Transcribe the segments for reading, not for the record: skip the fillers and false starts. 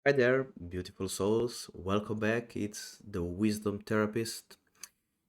Hi there, beautiful souls. Welcome back. It's the Wisdom Therapist.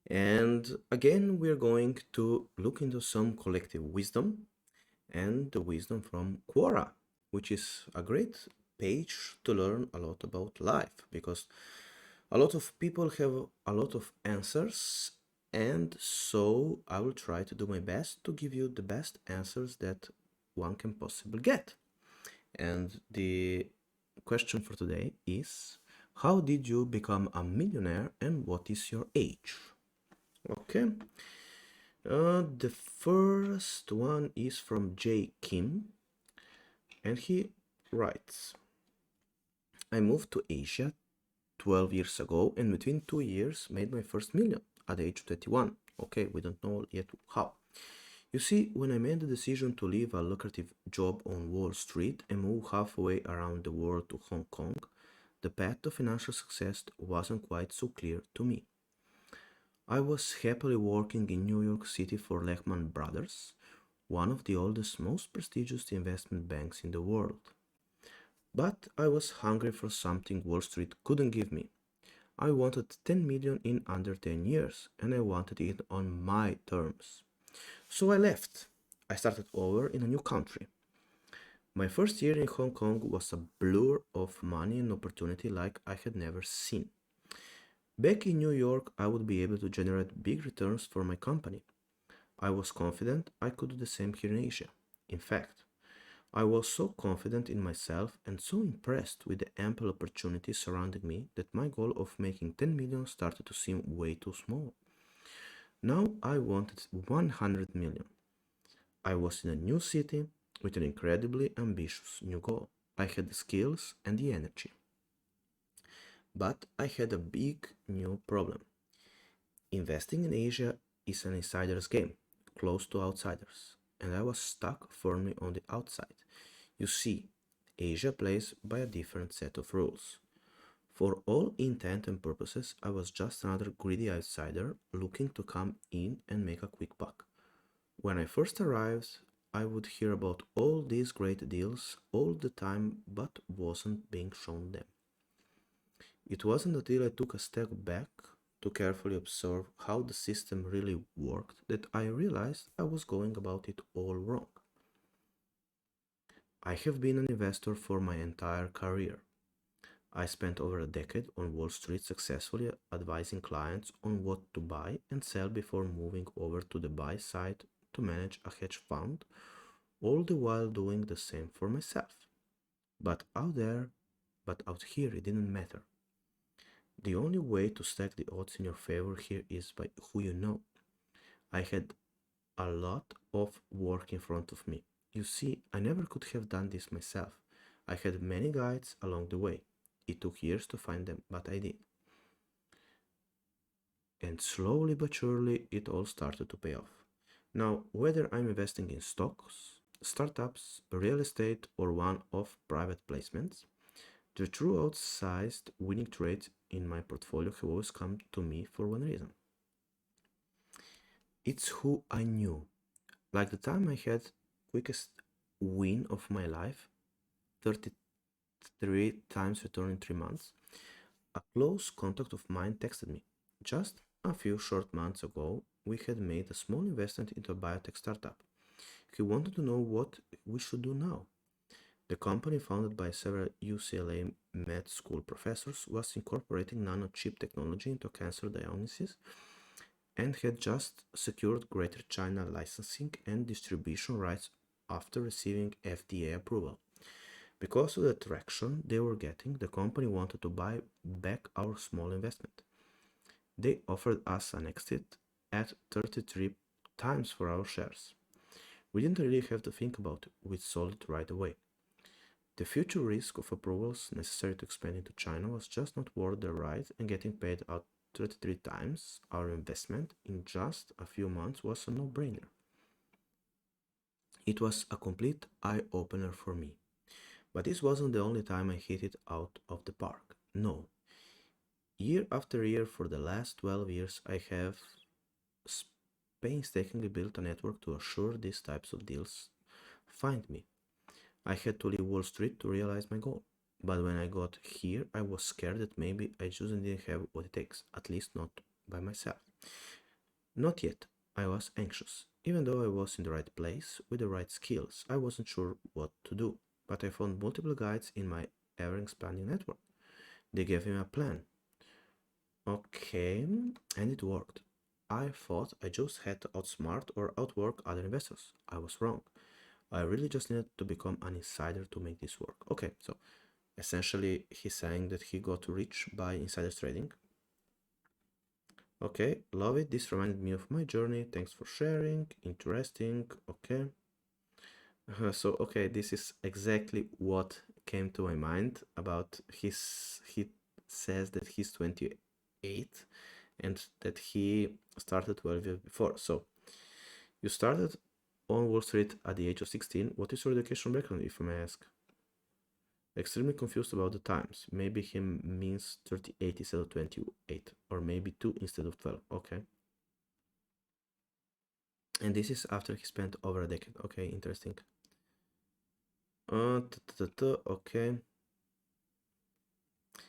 And again, we're going to look into some collective wisdom and the wisdom from Quora, which is a great page to learn a lot about life because a lot of people have a lot of answers. And so I will try to do my best to give you the best answers that one can possibly get. And the question for today is, how did you become a millionaire and what is your age? Okay. The first one is from J. Kim, and he writes, I moved to Asia 12 years ago and within 2 years made my first million at the age of 21. Okay, we don't know yet how. You see, when I made the decision to leave a lucrative job on Wall Street and move halfway around the world to Hong Kong, the path to financial success wasn't quite so clear to me. I was happily working in New York City for Lehman Brothers, one of the oldest, most prestigious investment banks in the world. But I was hungry for something Wall Street couldn't give me. I wanted 10 million in under 10 years, and I wanted it on my terms. So I left. I started over in a new country. My first year in Hong Kong was a blur of money and opportunity like I had never seen. Back in New York, I would be able to generate big returns for my company. I was confident I could do the same here in Asia. In fact, I was so confident in myself and so impressed with the ample opportunities surrounding me that my goal of making 10 million started to seem way too small. Now I wanted 100 million. I was in a new city with an incredibly ambitious new goal. I had the skills and the energy. But I had a big new problem. Investing in Asia is an insider's game, close to outsiders, and I was stuck firmly on the outside. You see, Asia plays by a different set of rules. For all intent and purposes, I was just another greedy outsider looking to come in and make a quick buck. When I first arrived, I would hear about all these great deals all the time, but wasn't being shown them. It wasn't until I took a step back to carefully observe how the system really worked that I realized I was going about it all wrong. I have been an investor for my entire career. I spent over a decade on Wall Street successfully advising clients on what to buy and sell before moving over to the buy side to manage a hedge fund, all the while doing the same for myself. But out here, it didn't matter. The only way to stack the odds in your favor here is by who you know. I had a lot of work in front of me. You see, I never could have done this myself. I had many guides along the way. It took years to find them, but I did. And slowly but surely, it all started to pay off. Now, whether I'm investing in stocks, startups, real estate, or one-off private placements, the true outsized winning trades in my portfolio have always come to me for one reason. It's who I knew. Like the time I had quickest win of my life, 33 times return in 3 months, a close contact of mine texted me. Just a few short months ago, we had made a small investment into a biotech startup. He wanted to know what we should do now. The company, founded by several UCLA med school professors, was incorporating nanochip technology into cancer diagnosis and had just secured Greater China licensing and distribution rights after receiving FDA approval. Because of the traction they were getting, the company wanted to buy back our small investment. They offered us an exit at 33 times for our shares. We didn't really have to think about it, we sold it right away. The future risk of approvals necessary to expand into China was just not worth the ride, and getting paid out 33 times our investment in just a few months was a no-brainer. It was a complete eye-opener for me. But this wasn't the only time I hit it out of the park. No. Year after year for the last 12 years, I have painstakingly built a network to assure these types of deals find me. I had to leave Wall Street to realize my goal. But when I got here, I was scared that maybe I just didn't have what it takes, at least not by myself. Not yet. I was anxious. Even though I was in the right place with the right skills, I wasn't sure what to do. But I found multiple guides in my ever expanding network. They gave me a plan. Okay, and it worked. I thought I just had to outsmart or outwork other investors. I was wrong. I really just needed to become an insider to make this work. Okay, so essentially he's saying that he got rich by insider trading. Okay, love it. This reminded me of my journey. Thanks for sharing. Interesting. Okay. Okay, this is exactly what came to my mind about he says that he's 28 and that he started 12 years before. So you started on Wall Street at the age of 16. What is your educational background, if I may ask? Extremely confused about the times. Maybe he means 38 instead of 28, or maybe 2 instead of 12. Okay. And this is after he spent over a decade. Okay, interesting. Okay.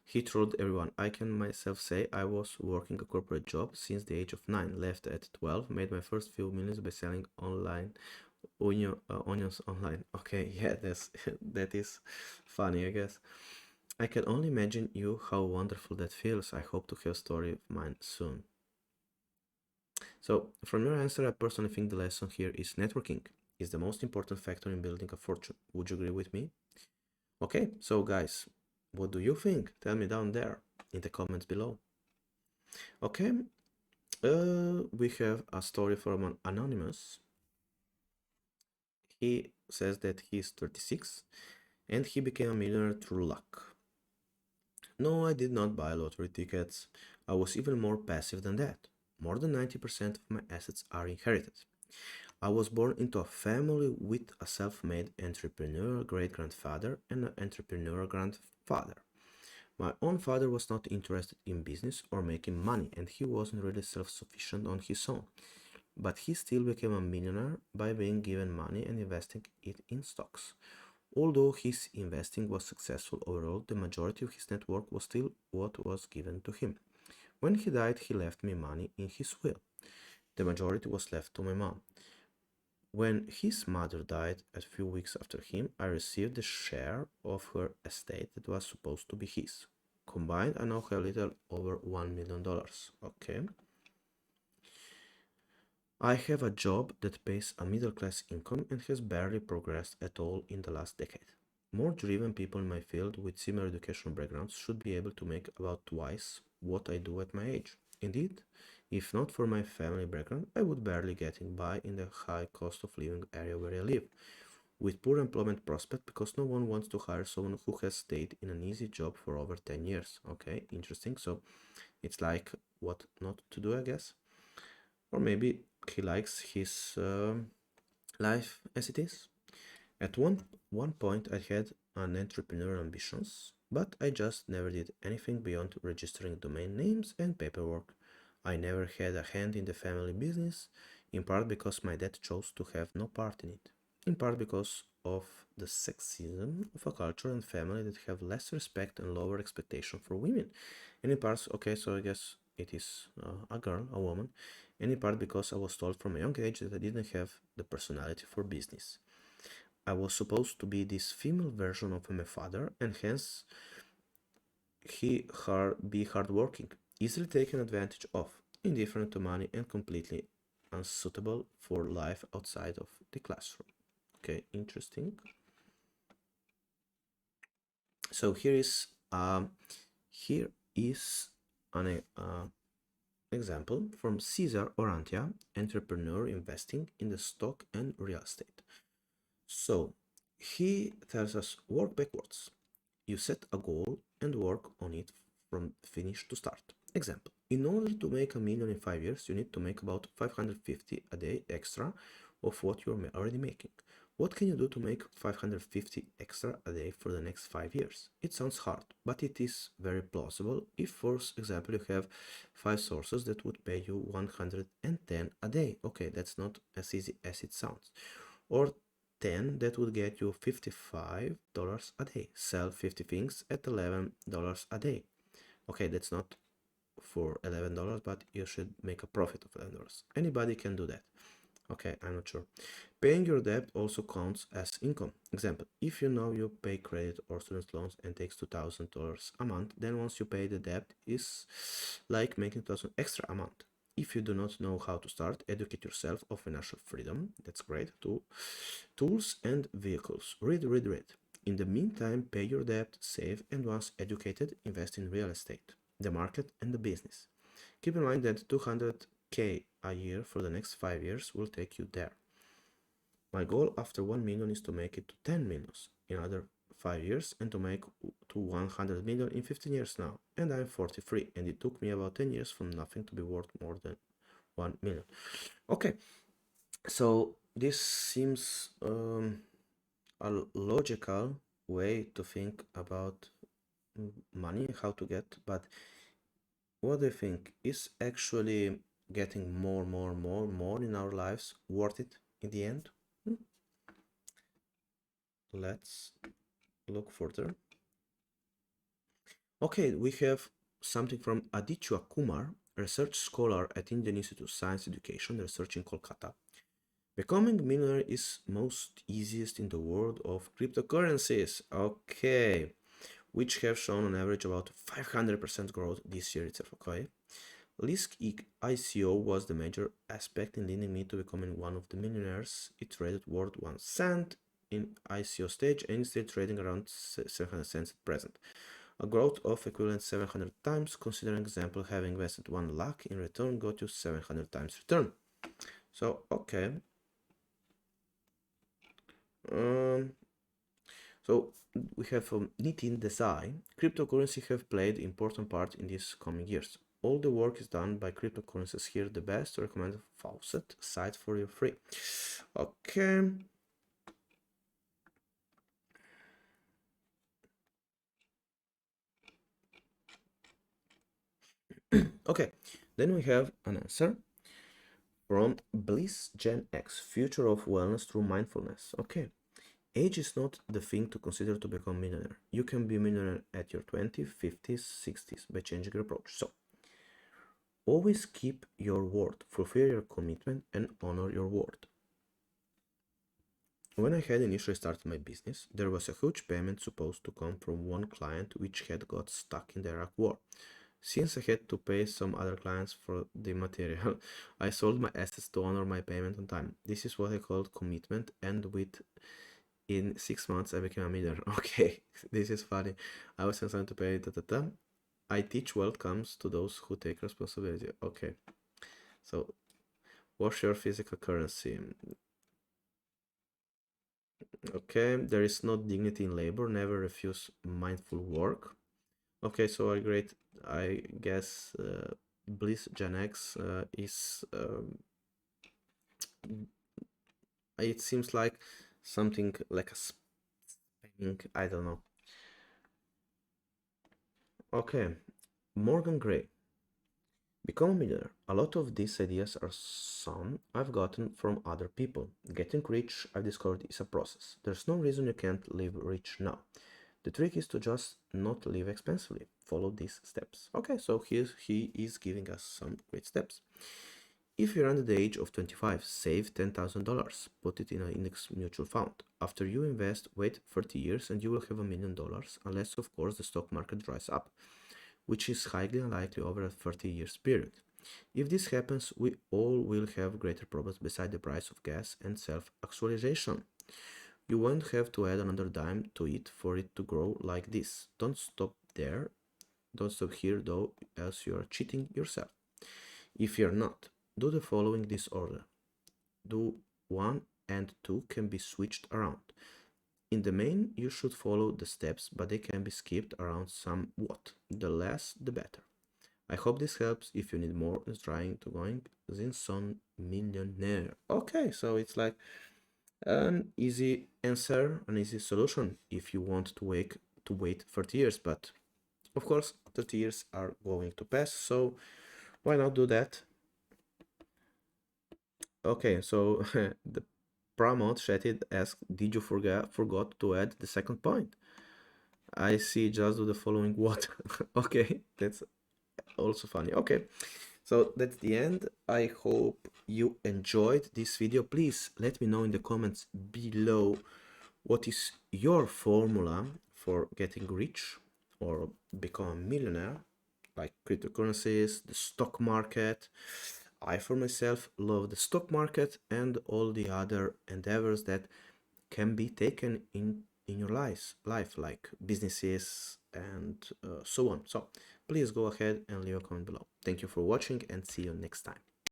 He told everyone, I can myself say I was working a corporate job since the age of 9, left at 12, made my first few millions by selling online onions online. Okay, yeah, that is funny, I guess. I can only imagine you how wonderful that feels. I hope to have a story of mine soon. So, from your answer, I personally think the lesson here is networking is the most important factor in building a fortune. Would you agree with me? Okay, so guys, what do you think? Tell me down there in the comments below. Okay, we have a story from an anonymous. He says that he's 36 and he became a millionaire through luck. No, I did not buy lottery tickets. I was even more passive than that. More than 90% of my assets are inherited. I was born into a family with a self-made entrepreneurial great-grandfather and an entrepreneurial grandfather. My own father was not interested in business or making money, and he wasn't really self-sufficient on his own. But he still became a millionaire by being given money and investing it in stocks. Although his investing was successful overall, the majority of his net worth was still what was given to him. When he died, he left me money in his will. The majority was left to my mom. When his mother died a few weeks after him, I received a share of her estate that was supposed to be his. Combined, I now have a little over $1 million. Okay. I have a job that pays a middle class income and has barely progressed at all in the last decade. More driven people in my field with similar educational backgrounds should be able to make about twice what I do at my age. Indeed, if not for my family background, I would barely get by in the high cost of living area where I live, with poor employment prospect because no one wants to hire someone who has stayed in an easy job for over 10 years. Okay, interesting. So it's like what not to do, I guess. Or maybe he likes his life as it is. At one point, I had an entrepreneurial ambitions, but I just never did anything beyond registering domain names and paperwork. I never had a hand in the family business, in part because my dad chose to have no part in it, in part because of the sexism of a culture and family that have less respect and lower expectation for women, and in part, okay, so I guess it is a girl, a woman, and in part because I was told from a young age that I didn't have the personality for business. I was supposed to be this female version of my father, and hence be hardworking, easily taken advantage of, indifferent to money, and completely unsuitable for life outside of the classroom. Okay, interesting. So here is an example from Cesar Orantia, entrepreneur investing in the stock and real estate. So he tells us work backwards. You set a goal and work on it from finish to start. Example, in order to make a million in 5 years, you need to make about 550 a day extra of what you're already making. What can you do to make 550 extra a day for the next 5 years? It sounds hard, but it is very plausible if, for example, you have 5 sources that would pay you 110 a day. Okay, that's not as easy as it sounds. Or 10, that would get you $55 a day. Sell 50 things at $11 a day. Okay, that's not for $11, but you should make a profit of $11. Anybody can do that. Okay, I'm not sure. Paying your debt also counts as income. Example, if you know you pay credit or student loans and takes $2,000 a month, then once you pay the debt is like making 2,000 extra a month. If you do not know how to start, educate yourself of financial freedom. That's great too. Tools and vehicles. Read, read, read. In the meantime, pay your debt, save, and once educated, invest in real estate, the market, and the business. Keep in mind that 200K a year for the next 5 years will take you there. My goal after 1 million is to make it to 10 millions in another 5 years and to make to 100 million in 15 years now. And I'm 43 and it took me about 10 years from nothing to be worth more than 1 million. Okay, so this seems a logical way to think about money, how to get, but what do you think? Is actually getting more in our lives worth it in the end? Let's look further. Okay, we have something from Aditya Kumar, research scholar at Indian Institute of Science Education, research in Kolkata. Becoming millionaire is most easiest in the world of cryptocurrencies. Okay, which have shown on average about 500% growth this year itself. Okay, Lisk ICO was the major aspect in leading me to becoming one of the millionaires. It traded worth 1 cent in ICO stage and is still trading around 700 cents at present. A growth of equivalent 700 times, considering example having invested 1 lakh in return got you 700 times return. So okay. So we have Nitin Desai. Cryptocurrency have played important part in these coming years. All the work is done by cryptocurrencies here. The best recommended faucet site for you free. Okay. Okay, then we have an answer from Bliss Gen X, Future of Wellness Through Mindfulness. Okay, age is not the thing to consider to become millionaire. You can be a millionaire at your 20s, 50s, 60s by changing your approach. So, always keep your word, fulfill your commitment, and honor your word. When I had initially started my business, there was a huge payment supposed to come from one client which had got stuck in the Iraq war. Since I had to pay some other clients for the material, I sold my assets to honor my payment on time. This is what I called commitment, and in 6 months I became a millionaire. Okay, this is funny. I was trying to pay I teach wealth comes to those who take responsibility. Okay, so what's your physical currency? Okay, there is no dignity in labor, never refuse mindful work. Okay, so I guess Bliss Gen X is it seems like something like a spamming, I don't know. Okay, Morgan Gray. Become a millionaire. A lot of these ideas are some I've gotten from other people. Getting rich, I've discovered, is a process. There's no reason you can't live rich now. The trick is to just not live expensively. Follow these steps. Okay, so he is giving us some great steps. If you're under the age of 25, save $10,000. Put it in an index mutual fund. After you invest, wait 30 years and you will have $1 million, unless of course the stock market dries up, which is highly unlikely over a 30 years period. If this happens, we all will have greater problems beside the price of gas and self-actualization. You won't have to add another dime to it for it to grow like this. Don't stop there. Don't stop here though, else you are cheating yourself. If you're not, do the following disorder. Do 1 and 2 can be switched around. In the main, you should follow the steps, but they can be skipped around somewhat. The less, the better. I hope this helps. If you need more, is trying to going Zinson millionaire. Okay, so it's like an easy answer, an easy solution if you want to wait 30 years, but of course 30 years are going to pass, so why not do that? Okay, so Paramount chatted asked, did you forgot to add the second point? I see, just do the following what? Okay, that's also funny. Okay, so that's the end. I hope you enjoyed this video. Please let me know in the comments below what is your formula for getting rich or become a millionaire, like cryptocurrencies, the stock market. I, for myself, love the stock market and all the other endeavors that can be taken in your life, like businesses and so on. So please go ahead and leave a comment below. Thank you for watching and see you next time.